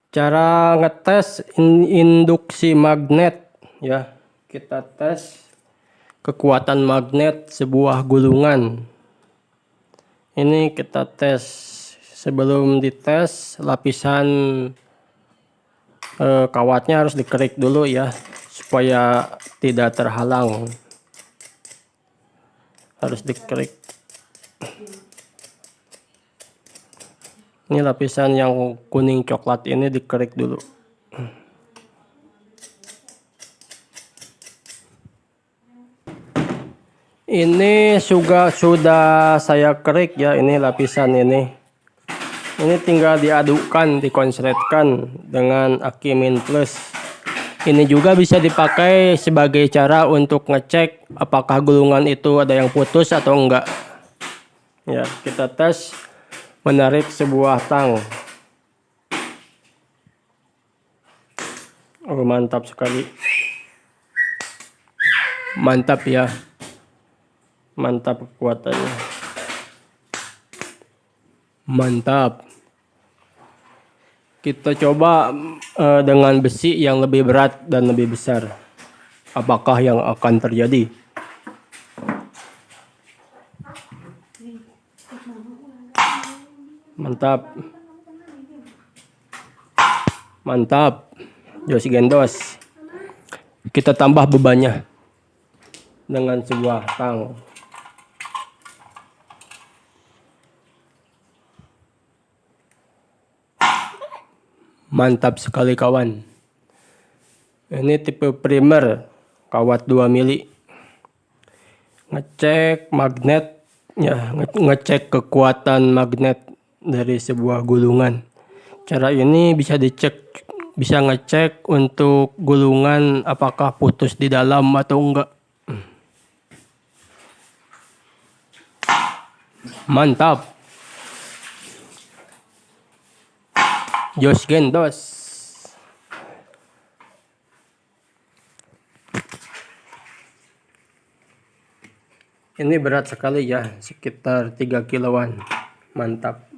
Cara ngetes induksi magnet ya. Kita tes kekuatan magnet sebuah gulungan. Ini kita tes. Sebelum dites, lapisan kawatnya harus dikerik dulu ya, supaya tidak terhalang. Harus dikerik. Ini lapisan yang kuning coklat ini dikerik dulu. Ini sudah saya kerik ya, ini lapisan ini. Ini tinggal diadukkan, dikonsletkan dengan aki min plus. Ini juga bisa dipakai sebagai cara untuk ngecek apakah gulungan itu ada yang putus atau enggak. Ya, kita tes menarik sebuah tang. Oh, mantap sekali. Mantap ya. Mantap kekuatannya. Mantap. Kita coba dengan besi yang lebih berat dan lebih besar. Apakah yang akan terjadi? Mantap. Mantap. Jos gendos. Kita tambah bebannya dengan sebuah tang. Mantap sekali kawan. Ini tipe primer, kawat 2 mili. Ngecek magnet ya, ngecek kekuatan magnet dari sebuah gulungan. Cara ini bisa ngecek untuk gulungan apakah putus di dalam atau enggak. Mantap. Jos gendos. Ini berat sekali ya, sekitar 3 kiloan. Mantap.